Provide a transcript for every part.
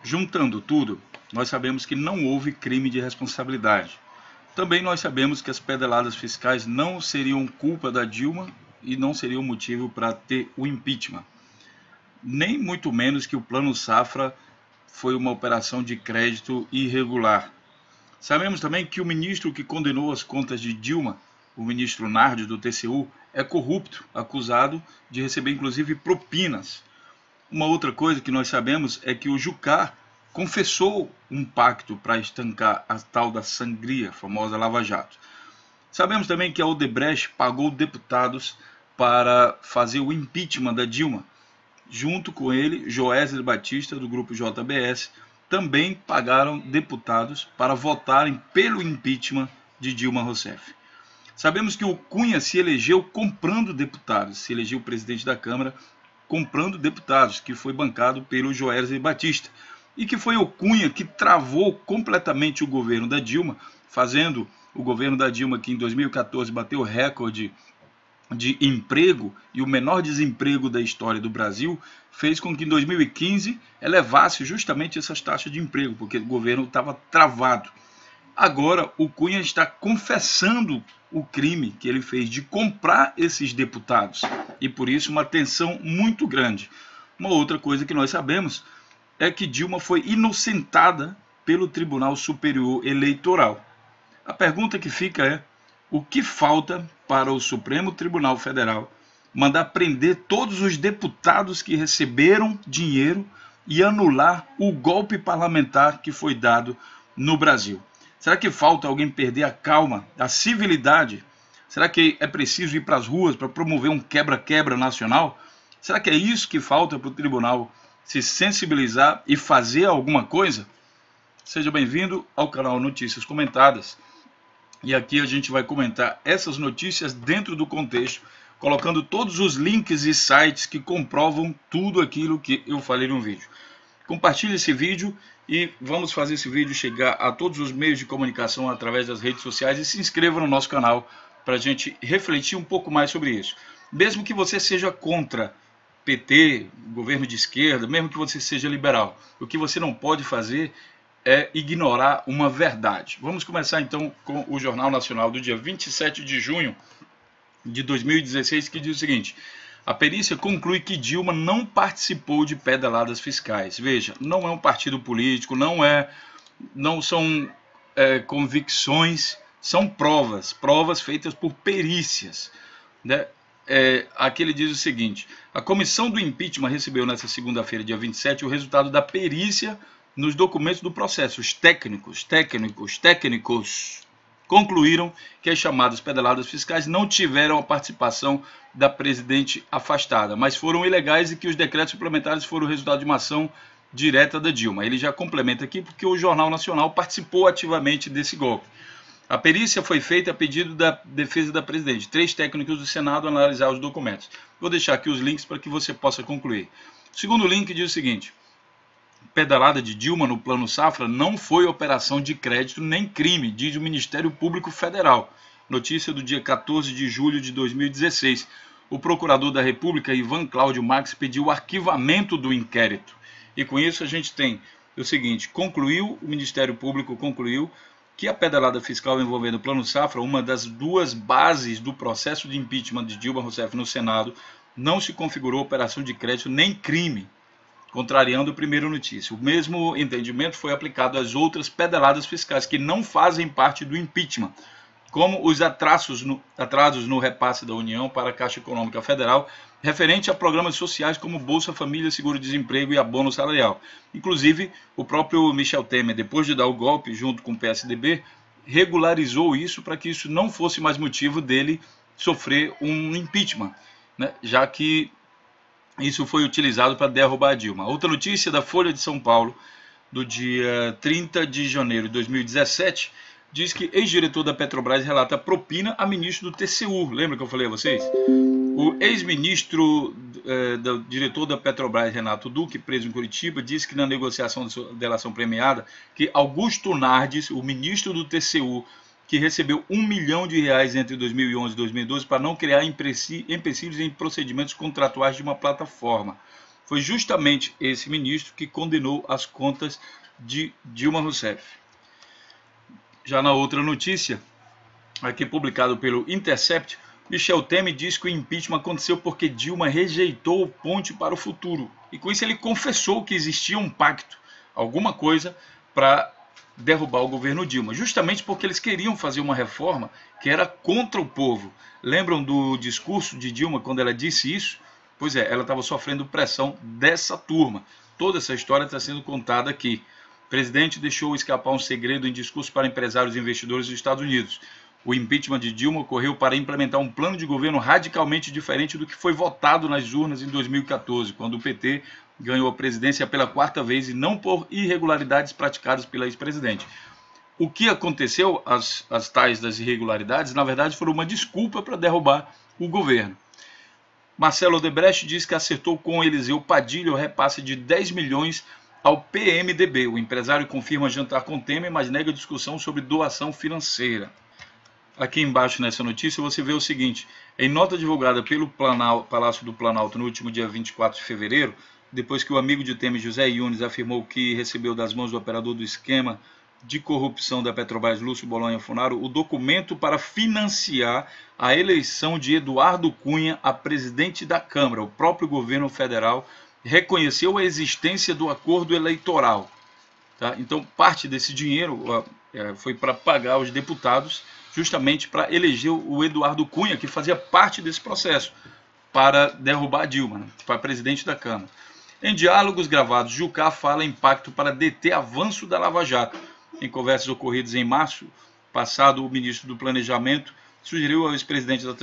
Juntando tudo, nós sabemos que não houve crime de responsabilidade. Também nós sabemos que as pedaladas fiscais não seriam culpa da Dilma e não seriam motivo para ter o impeachment. Nem muito menos que o Plano Safra foi uma operação de crédito irregular. Sabemos também que o ministro que condenou as contas de Dilma, o ministro Nardes do TCU, é corrupto, acusado de receber inclusive propinas. Uma outra coisa que nós sabemos é que o Jucá confessou um pacto para estancar a tal da sangria, a famosa Lava Jato. Sabemos também que a Odebrecht pagou deputados para fazer o impeachment da Dilma. Junto com ele, Joesley Batista, do grupo JBS, também pagaram deputados para votarem pelo impeachment de Dilma Rousseff. Sabemos que o Cunha se elegeu comprando deputados, se elegeu presidente da Câmara comprando deputados, que foi bancado pelo Joesley Batista, e que foi o Cunha que travou completamente o governo da Dilma, fazendo o governo da Dilma, que em 2014 bateu o recorde de emprego e o menor desemprego da história do Brasil, fez com que em 2015 elevasse justamente essas taxas de emprego, porque o governo estava travado. Agora o Cunha está confessando o crime que ele fez de comprar esses deputados e por isso uma tensão muito grande. Uma outra coisa que nós sabemos é que Dilma foi inocentada pelo Tribunal Superior Eleitoral. A pergunta que fica é: o que falta para o Supremo Tribunal Federal mandar prender todos os deputados que receberam dinheiro e anular o golpe parlamentar que foi dado no Brasil? Será que falta alguém perder a calma, a civilidade? Será que é preciso ir para as ruas para promover um quebra-quebra nacional? Será que é isso que falta para o tribunal se sensibilizar e fazer alguma coisa? Seja bem-vindo ao canal Notícias Comentadas. E aqui a gente vai comentar essas notícias dentro do contexto, colocando todos os links e sites que comprovam tudo aquilo que eu falei no vídeo. Compartilhe esse vídeo e vamos fazer esse vídeo chegar a todos os meios de comunicação através das redes sociais e se inscreva no nosso canal para a gente refletir um pouco mais sobre isso. Mesmo que você seja contra PT, governo de esquerda, mesmo que você seja liberal, o que você não pode fazer é ignorar uma verdade. Vamos começar então com o Jornal Nacional do dia 27 de junho de 2016, que diz o seguinte: a perícia conclui que Dilma não participou de pedaladas fiscais. Veja, não é um partido político, não são convicções, são provas feitas por perícias, né? Aqui ele diz o seguinte: a comissão do impeachment recebeu nesta segunda-feira, dia 27, o resultado da perícia nos documentos do processo. Os técnicos concluíram que as chamadas pedaladas fiscais não tiveram a participação da presidente afastada, mas foram ilegais e que os decretos suplementares foram o resultado de uma ação direta da Dilma. Ele já complementa aqui porque o Jornal Nacional participou ativamente desse golpe. A perícia foi feita a pedido da defesa da presidente. 3 técnicos do Senado analisaram os documentos. Vou deixar aqui os links para que você possa concluir. O segundo link diz o seguinte: pedalada de Dilma no Plano Safra não foi operação de crédito nem crime, diz o Ministério Público Federal. Notícia do dia 14 de julho de 2016. O procurador da República, Ivan Cláudio Marques, pediu o arquivamento do inquérito. E com isso a gente tem o seguinte: o Ministério Público concluiu que a pedalada fiscal envolvendo o Plano Safra, uma das 2 bases do processo de impeachment de Dilma Rousseff no Senado, não se configurou operação de crédito nem crime, contrariando a primeira notícia. O mesmo entendimento foi aplicado às outras pedaladas fiscais que não fazem parte do impeachment, como os atrasos no repasse da União para a Caixa Econômica Federal, referente a programas sociais como Bolsa Família, Seguro-Desemprego e Abono Salarial. Inclusive, o próprio Michel Temer, depois de dar o golpe junto com o PSDB, regularizou isso para que isso não fosse mais motivo dele sofrer um impeachment, né? Já que isso foi utilizado para derrubar a Dilma. Outra notícia da Folha de São Paulo, do dia 30 de janeiro de 2017, diz que ex-diretor da Petrobras relata propina a ministro do TCU. Lembra que eu falei a vocês? O ex-ministro, diretor da Petrobras, Renato Duque, preso em Curitiba, disse que na negociação de sua delação premiada, que Augusto Nardes, o ministro do TCU, que recebeu R$ 1 milhão entre 2011 e 2012 para não criar empecilhos em procedimentos contratuais de uma plataforma. foi justamente esse ministro que condenou as contas de Dilma Rousseff. Já na outra notícia, aqui publicado pelo Intercept, Michel Temer diz que o impeachment aconteceu porque Dilma rejeitou o Ponte para o Futuro. E com isso ele confessou que existia um pacto, alguma coisa, para derrubar o governo Dilma. Justamente porque eles queriam fazer uma reforma que era contra o povo. Lembram do discurso de Dilma quando ela disse isso? Pois é, ela estava sofrendo pressão dessa turma. Toda essa história está sendo contada aqui. O presidente deixou escapar um segredo em discurso para empresários e investidores dos Estados Unidos. O impeachment de Dilma ocorreu para implementar um plano de governo radicalmente diferente do que foi votado nas urnas em 2014, quando o PT ganhou a presidência pela 4ª vez e não por irregularidades praticadas pela ex-presidente. O que aconteceu, as tais das irregularidades, na verdade foram uma desculpa para derrubar o governo. Marcelo Odebrecht diz que acertou com Eliseu Padilha o repasse de 10 milhões ao PMDB. O empresário confirma jantar com Temer, mas nega discussão sobre doação financeira. Aqui embaixo nessa notícia você vê o seguinte: em nota divulgada pelo Palácio do Planalto no último dia 24 de fevereiro, depois que o amigo de Temer, José Yunes, afirmou que recebeu das mãos do operador do esquema de corrupção da Petrobras, Lúcio Bolonha Funaro, o documento para financiar a eleição de Eduardo Cunha a presidente da Câmara. O próprio governo federal reconheceu a existência do acordo eleitoral. Tá? Então, parte desse dinheiro foi para pagar os deputados, justamente para eleger o Eduardo Cunha, que fazia parte desse processo, para derrubar Dilma, né, para presidente da Câmara. Em diálogos gravados, Jucá fala em pacto para deter avanço da Lava Jato. Em conversas ocorridas em março passado, o ministro do Planejamento sugeriu ao ex-presidente da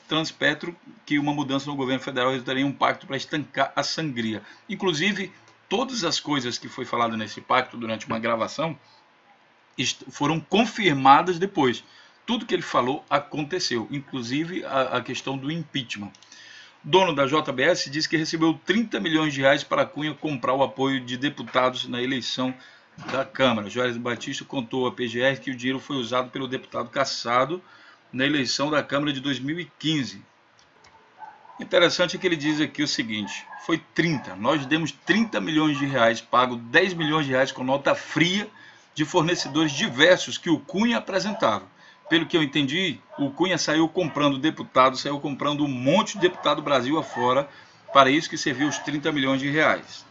Transpetro que uma mudança no governo federal resultaria em um pacto para estancar a sangria. Inclusive, todas as coisas que foi falado nesse pacto durante uma gravação foram confirmadas depois. Tudo que ele falou aconteceu, inclusive a questão do impeachment. O dono da JBS diz que recebeu 30 milhões de reais para Cunha comprar o apoio de deputados na eleição da Câmara. Joesley Batista contou à PGR que o dinheiro foi usado pelo deputado Cassado na eleição da Câmara de 2015. Interessante é que ele diz aqui o seguinte: foi 30, nós demos 30 milhões de reais, pago 10 milhões de reais com nota fria de fornecedores diversos que o Cunha apresentava. Pelo que eu entendi, o Cunha saiu comprando deputado, saiu comprando um monte de deputado Brasil afora, para isso que serviu os 30 milhões de reais.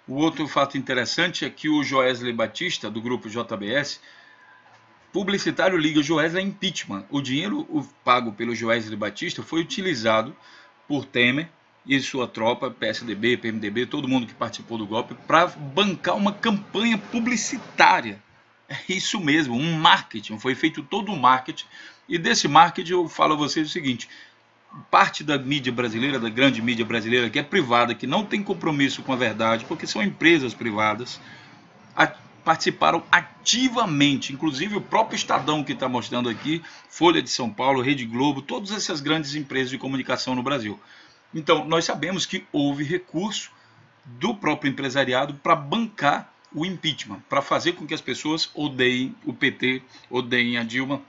O outro fato interessante é que o Joesley Batista, do grupo JBS, publicitário liga Joesley a impeachment. O dinheiro pago pelo Joesley Batista foi utilizado por Temer e sua tropa, PSDB, PMDB, todo mundo que participou do golpe, para bancar uma campanha publicitária. É isso mesmo, um marketing, foi feito todo um marketing, e desse marketing eu falo a vocês o seguinte: parte da mídia brasileira, da grande mídia brasileira, que é privada, que não tem compromisso com a verdade, porque são empresas privadas, participaram ativamente, inclusive o próprio Estadão que está mostrando aqui, Folha de São Paulo, Rede Globo, todas essas grandes empresas de comunicação no Brasil. Então, nós sabemos que houve recurso do próprio empresariado para bancar o impeachment, para fazer com que as pessoas odeiem o PT, odeiem a Dilma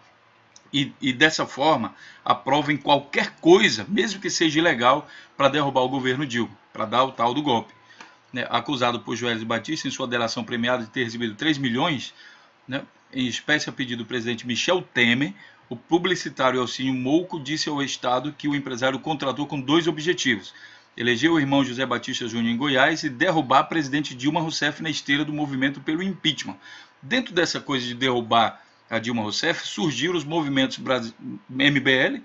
e dessa forma aprovem qualquer coisa, mesmo que seja ilegal, para derrubar o governo Dilma, para dar o tal do golpe. Acusado por Joesley Batista em sua delação premiada de ter recebido 3 milhões, em espécie a pedido do presidente Michel Temer, o publicitário Elcínio Mouco disse ao Estado que o empresário contratou com 2 objetivos: eleger o irmão José Batista Júnior em Goiás e derrubar a presidente Dilma Rousseff na esteira do movimento pelo impeachment. Dentro dessa coisa de derrubar a Dilma Rousseff, surgiram os movimentos MBL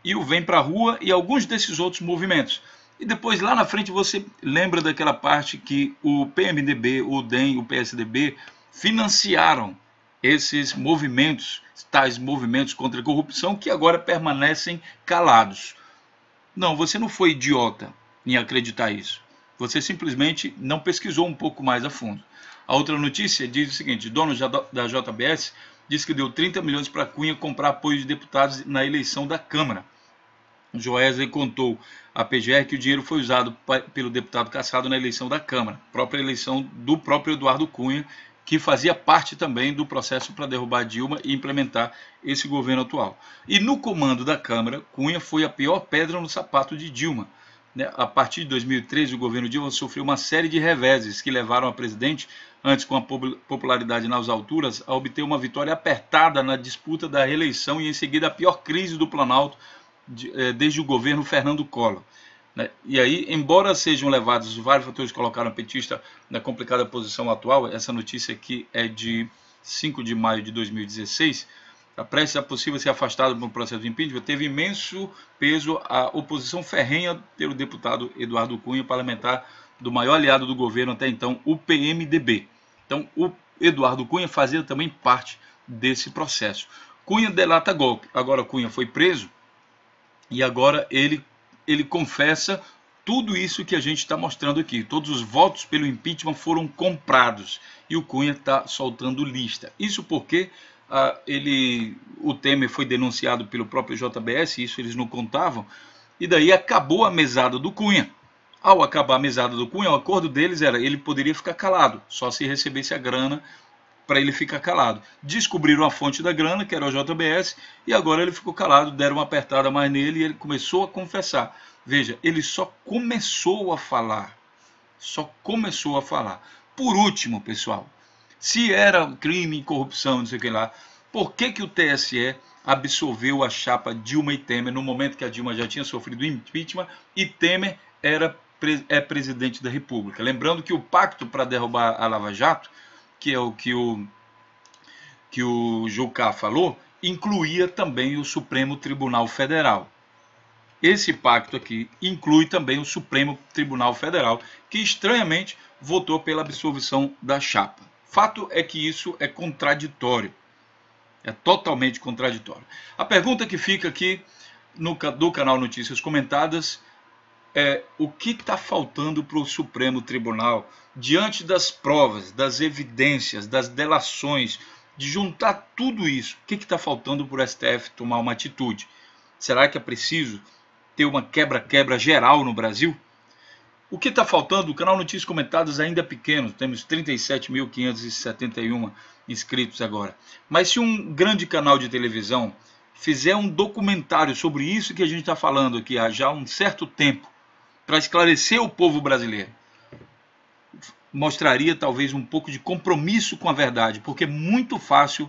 e o Vem Pra Rua e alguns desses outros movimentos. E depois, lá na frente, você lembra daquela parte que o PMDB, o DEM, o PSDB financiaram esses movimentos, tais movimentos contra a corrupção, que agora permanecem calados. Não, você não foi idiota em acreditar isso. Você simplesmente não pesquisou um pouco mais a fundo. A outra notícia diz o seguinte: dono da JBS diz que deu 30 milhões para Cunha comprar apoio de deputados na eleição da Câmara. Joesley contou à PGR que o dinheiro foi usado pelo deputado Cassado na eleição da Câmara, própria eleição do próprio Eduardo Cunha, que fazia parte também do processo para derrubar Dilma e implementar esse governo atual. E no comando da Câmara, Cunha foi a pior pedra no sapato de Dilma, né? A partir de 2013, o governo Dilma sofreu uma série de reveses que levaram a presidente, antes com a popularidade nas alturas, a obter uma vitória apertada na disputa da reeleição e em seguida a pior crise do Planalto desde o governo Fernando Collor. E aí, embora sejam levados vários fatores que colocaram o petista na complicada posição atual, essa notícia aqui é de 5 de maio de 2016, prestes a possível ser afastado do processo de impeachment, teve imenso peso a oposição ferrenha pelo deputado Eduardo Cunha, parlamentar do maior aliado do governo até então, o PMDB. Então, o Eduardo Cunha fazia também parte desse processo. Cunha delata golpe. Agora Cunha foi preso e agora ele confessa tudo isso que a gente está mostrando aqui. Todos os votos pelo impeachment foram comprados e o Cunha está soltando lista. Isso porque o Temer foi denunciado pelo próprio JBS, isso eles não contavam, e daí acabou a mesada do Cunha. Ao acabar a mesada do Cunha, o acordo deles era ele poderia ficar calado, só se recebesse a grana para ele ficar calado. Descobriram a fonte da grana, que era o JBS, e agora ele ficou calado, deram uma apertada mais nele e ele começou a confessar. Veja, ele só começou a falar. Só começou a falar. Por último, pessoal, se era crime e corrupção, não sei o que lá, por que o TSE absolveu a chapa Dilma e Temer no momento que a Dilma já tinha sofrido impeachment e Temer é presidente da República? Lembrando que o pacto para derrubar a Lava Jato, que é o que o Jucá falou, incluía também o Supremo Tribunal Federal. Esse pacto aqui inclui também o Supremo Tribunal Federal, que estranhamente votou pela absolvição da chapa. Fato é que isso é contraditório. É totalmente contraditório. A pergunta que fica aqui do canal Notícias Comentadas é: o que está faltando para o Supremo Tribunal, diante das provas, das evidências, das delações, de juntar tudo isso? O que está faltando para o STF tomar uma atitude? Será que é preciso ter uma quebra-quebra geral no Brasil? O que está faltando? O canal Notícias Comentadas ainda é pequeno, temos 37.571 inscritos agora. Mas se um grande canal de televisão fizer um documentário sobre isso que a gente está falando aqui há já um certo tempo, para esclarecer o povo brasileiro, mostraria talvez um pouco de compromisso com a verdade, porque é muito fácil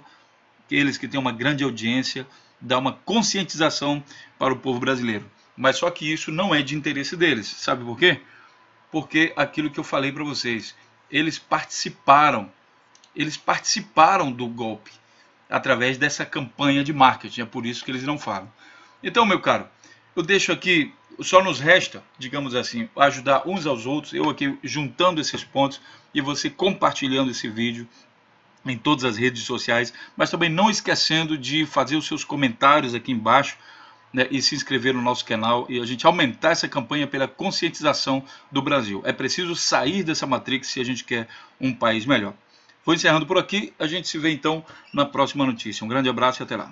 eles que têm uma grande audiência dar uma conscientização para o povo brasileiro. Mas só que isso não é de interesse deles. Sabe por quê? Porque aquilo que eu falei para vocês, eles participaram do golpe através dessa campanha de marketing, é por isso que eles não falam. Então, meu caro, eu deixo aqui, só nos resta, digamos assim, ajudar uns aos outros, eu aqui juntando esses pontos e você compartilhando esse vídeo em todas as redes sociais, mas também não esquecendo de fazer os seus comentários aqui embaixo, né, e se inscrever no nosso canal e a gente aumentar essa campanha pela conscientização do Brasil. É preciso sair dessa matrix se a gente quer um país melhor. Vou encerrando por aqui, a gente se vê então na próxima notícia. Um grande abraço e até lá.